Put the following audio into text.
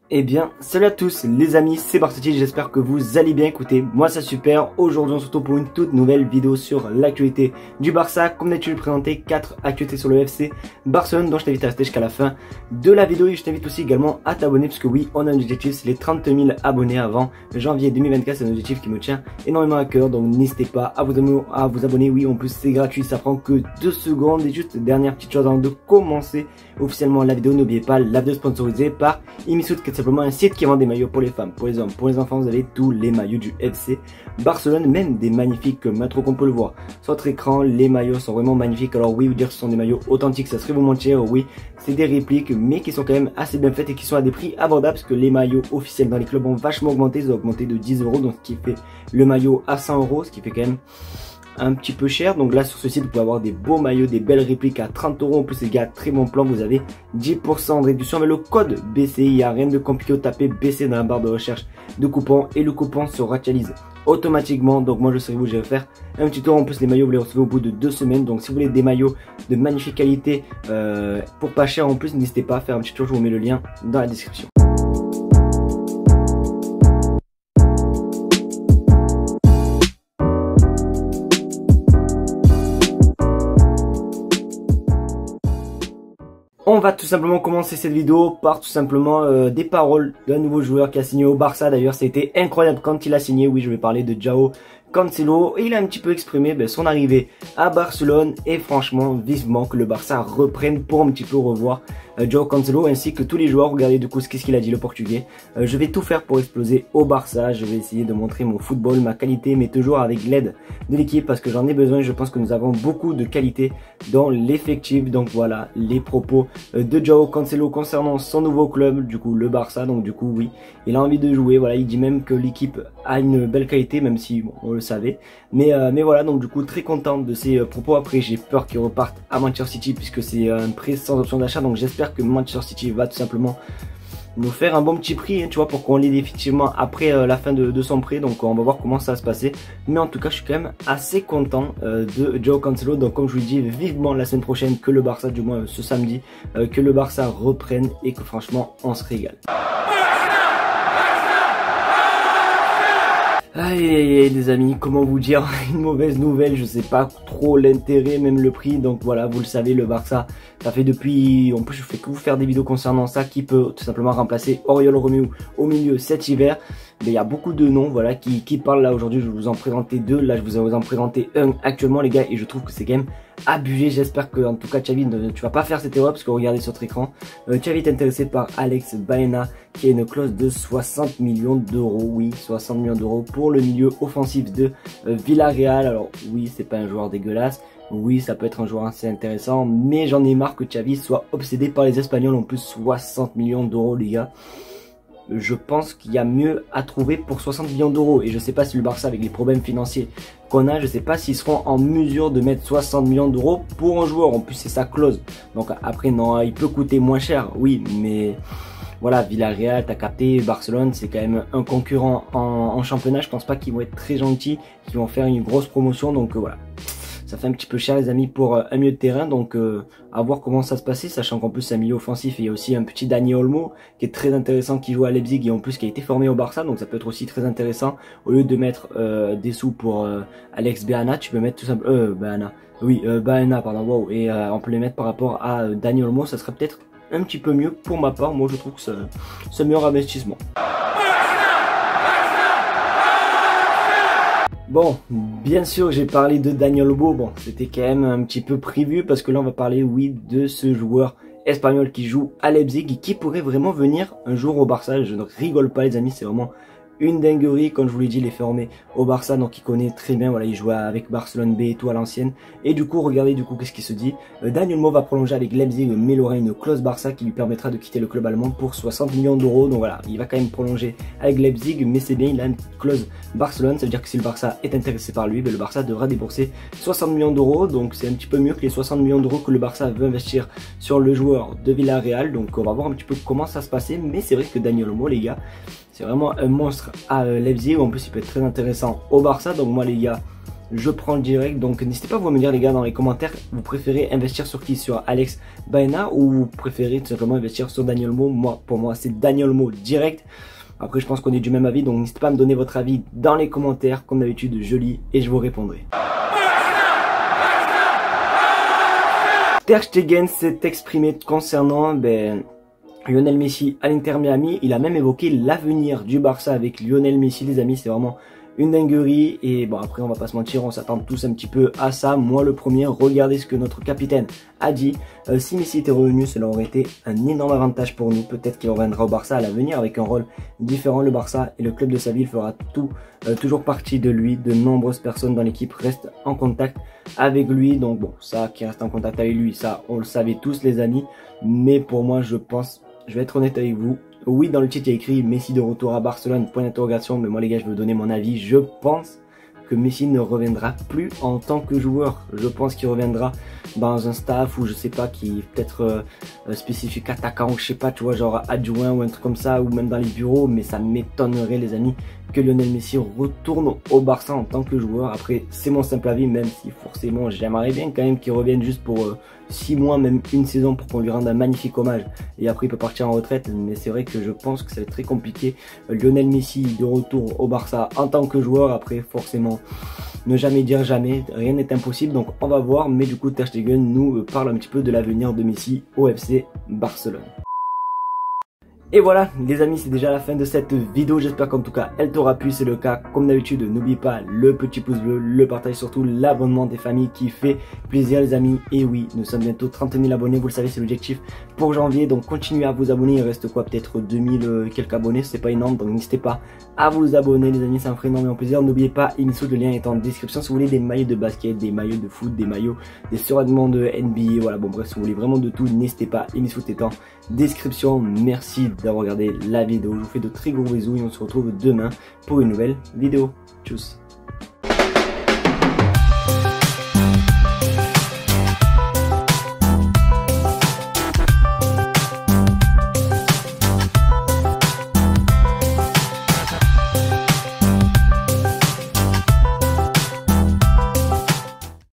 Eh bien, salut à tous les amis, c'est Barsotti, j'espère que vous allez bien. Écoutez, moi ça super. Aujourd'hui on se retrouve pour une toute nouvelle vidéo sur l'actualité du Barça. Comme d'habitude, je vais présenter 4 actualités sur le FC Barcelone, donc je t'invite à rester jusqu'à la fin de la vidéo. Et je t'invite aussi également à t'abonner, parce que oui, on a un objectif, c'est les 30 000 abonnés avant janvier 2024. C'est un objectif qui me tient énormément à cœur, donc n'hésitez pas à vous abonner. Oui, en plus c'est gratuit, ça prend que 2 secondes. Et juste dernière petite chose avant de commencer officiellement la vidéo, n'oubliez pas la vidéo sponsorisée par Imisoud, qui est simplement un site qui vend des maillots pour les femmes, pour les hommes, pour les enfants. Vous avez tous les maillots du FC Barcelone, même des magnifiques maillots qu'on peut le voir sur votre écran. Les maillots sont vraiment magnifiques. Alors oui, vous dire que ce sont des maillots authentiques, ça serait vous mentir. Oui, c'est des répliques, mais qui sont quand même assez bien faites et qui sont à des prix abordables, parce que les maillots officiels dans les clubs ont vachement augmenté. Ils ont augmenté de 10 €, donc ce qui fait le maillot à 100 €, ce qui fait quand même un petit peu cher. Donc là sur ce site vous pouvez avoir des beaux maillots, des belles répliques à 30 €. En plus les gars, très bon plan, vous avez 10% de réduction avec le code BCI. Il n'y a rien de compliqué, au taper BC dans la barre de recherche de coupons et le coupon se actualise automatiquement. Donc moi je serai vous, je vais faire un petit tour. En plus les maillots vous les recevez au bout de 2 semaines. Donc si vous voulez des maillots de magnifique qualité pour pas cher en plus, n'hésitez pas à faire un petit tour, je vous mets le lien dans la description. On va tout simplement commencer cette vidéo par tout simplement des paroles d'un nouveau joueur qui a signé au Barça. D'ailleurs, ça a été incroyable quand il a signé. Oui, je vais parler de Joao Cancelo. Et il a un petit peu exprimé son arrivée à Barcelone. Et franchement, vivement que le Barça reprenne pour un petit peu revoir Joao Cancelo ainsi que tous les joueurs. Regardez du coup qu'est-ce qu'il a dit, le portugais. Je vais tout faire pour exploser au Barça. Je vais essayer de montrer mon football, ma qualité, mais toujours avec l'aide de l'équipe, parce que j'en ai besoin. Je pense que nous avons beaucoup de qualité dans l'effectif. Donc voilà les propos de Joao Cancelo concernant son nouveau club, du coup le Barça. Donc du coup oui, il a envie de jouer. Voilà, il dit même que l'équipe a une belle qualité, même si bon, on le savait. Mais voilà, donc du coup très content de ses propos. Après j'ai peur qu'il reparte à Manchester City, puisque c'est un prêt sans option d'achat. Donc j'espère que Manchester City va tout simplement nous faire un bon petit prix, hein, tu vois, pour qu'on l'ait effectivement après la fin de son prêt. Donc on va voir comment ça va se passer. Mais en tout cas je suis quand même assez content de Joao Cancelo. Donc comme je vous le dis, vivement la semaine prochaine que le Barça, du moins ce samedi, que le Barça reprenne et que franchement on se régale. Aïe les amis, comment vous dire, une mauvaise nouvelle, je sais pas trop l'intérêt, même le prix. Donc voilà, vous le savez, le Barça, ça fait depuis, en plus je fais que vous faire des vidéos concernant ça, qui peut tout simplement remplacer Oriol Romeu au milieu cet hiver. Mais il y a beaucoup de noms, voilà, qui parlent là aujourd'hui. Je vais vous en présenter 2, là je vous en présenter un actuellement les gars, et je trouve que c'est quand même abusé. J'espère que en tout cas Xavi, tu vas pas faire cette erreur, parce que regardez sur votre écran, Xavi est intéressé par Alex Baena, qui a une clause de 60 millions €. Oui, 60 millions € pour le milieu offensif de Villarreal. Alors oui, c'est pas un joueur dégueulasse. Oui, ça peut être un joueur assez intéressant, mais j'en ai marre que Xavi soit obsédé par les Espagnols. En plus 60 millions € les gars. Je pense qu'il y a mieux à trouver pour 60 millions €. Et je sais pas si le Barça, avec les problèmes financiers qu'on a, je sais pas s'ils seront en mesure de mettre 60 millions € pour un joueur. En plus c'est sa clause. Donc après non, il peut coûter moins cher, oui, mais voilà, Villarreal, t'as capté, Barcelone, c'est quand même un concurrent en championnat. Je pense pas qu'ils vont être très gentils, qu'ils vont faire une grosse promotion. Donc voilà, ça fait un petit peu cher les amis pour un milieu de terrain. Donc à voir comment ça se passer, sachant qu'en plus c'est un milieu offensif. Et il y a aussi un petit Dani Olmo qui est très intéressant, qui joue à Leipzig et en plus qui a été formé au Barça. Donc ça peut être aussi très intéressant. Au lieu de mettre des sous pour Alex Baena, tu peux mettre tout simplement Baena pardon, wow. Et on peut les mettre par rapport à Dani Olmo. Ça serait peut-être un petit peu mieux pour ma part. Moi je trouve que c'est un meilleur investissement. Bon, bien sûr j'ai parlé de Daniel Olmo. Bon, c'était quand même un petit peu prévu, parce que là on va parler, oui, de ce joueur espagnol qui joue à Leipzig et qui pourrait vraiment venir un jour au Barça. Je ne rigole pas les amis, c'est vraiment une dinguerie. Comme je vous l'ai dit, il est formé au Barça, donc il connaît très bien. Voilà, il jouait avec Barcelone B et tout à l'ancienne. Et du coup, regardez du coup qu'est-ce qui se dit. Daniel Olmo va prolonger avec Leipzig, mais il aura une clause Barça qui lui permettra de quitter le club allemand pour 60 millions €. Donc voilà, il va quand même prolonger avec Leipzig, mais c'est bien, il a une clause Barcelone. Ça veut dire que si le Barça est intéressé par lui, le Barça devra débourser 60 millions €. Donc c'est un petit peu mieux que les 60 millions € que le Barça veut investir sur le joueur de Villarreal. Donc on va voir un petit peu comment ça se passer. Mais c'est vrai que Daniel Olmo les gars, c'est vraiment un monstre à Leipzig. En plus il peut être très intéressant au Barça. Donc moi les gars, je prends le direct. Donc n'hésitez pas à vous me dire les gars dans les commentaires, vous préférez investir sur qui? Sur Alex Baena ou vous préférez tout simplement investir sur Daniel Olmo? Pour moi c'est Daniel Olmo direct. Après je pense qu'on est du même avis, donc n'hésitez pas à me donner votre avis dans les commentaires. Comme d'habitude je lis et je vous répondrai. Ter Stegen s'est exprimé concernant Lionel Messi à l'Inter Miami. Il a même évoqué l'avenir du Barça avec Lionel Messi, les amis. C'est vraiment une dinguerie. Et bon, après, on va pas se mentir, on s'attend tous un petit peu à ça. Moi, le premier, regardez ce que notre capitaine a dit. Si Messi était revenu, cela aurait été un énorme avantage pour nous. Peut-être qu'il reviendra au Barça à l'avenir avec un rôle différent. Le Barça et le club de sa ville fera toujours partie de lui. De nombreuses personnes dans l'équipe restent en contact avec lui. Donc bon, ça, qui reste en contact avec lui, ça, on le savait tous, les amis. Mais pour moi, je vais être honnête avec vous. Oui, dans le titre, il y a écrit Messi de retour à Barcelone, point d'interrogation. Mais moi, les gars, je vais vous donner mon avis. Je pense que Messi ne reviendra plus en tant que joueur. Je pense qu'il reviendra dans un staff ou je sais pas, qui peut-être spécifique attaquant ou je sais pas, tu vois, genre adjoint ou un truc comme ça, ou même dans les bureaux. Mais ça m'étonnerait, les amis, que Lionel Messi retourne au Barça en tant que joueur. Après, c'est mon simple avis, même si forcément j'aimerais bien quand même qu'il revienne juste pour 6 mois, même une saison, pour qu'on lui rende un magnifique hommage. Et après il peut partir en retraite, mais c'est vrai que je pense que ça va être très compliqué. Lionel Messi de retour au Barça en tant que joueur. Après forcément, ne jamais dire jamais, rien n'est impossible, donc on va voir. Mais du coup Ter Stegen nous parle un petit peu de l'avenir de Messi au FC Barcelone. Et voilà les amis, c'est déjà la fin de cette vidéo, j'espère qu'en tout cas elle t'aura plu. C'est le cas, comme d'habitude n'oublie pas le petit pouce bleu, le partage, surtout l'abonnement des familles qui fait plaisir les amis. Et oui, nous sommes bientôt 30 000 abonnés, vous le savez, c'est l'objectif pour janvier, donc continuez à vous abonner. Il reste quoi, peut-être 2000 quelques abonnés, c'est pas énorme, donc n'hésitez pas à vous abonner les amis, ça me ferait énormément plaisir. N'oubliez pas, Inisso, le lien est en description si vous voulez des maillots de basket, des maillots de foot, des maillots, des survêtements de NBA, voilà, bon bref, si vous voulez vraiment de tout, n'hésitez pas, Inisso est en description. Merci d'avoir regardé la vidéo, je vous fais de très gros bisous et on se retrouve demain pour une nouvelle vidéo. Tchuss.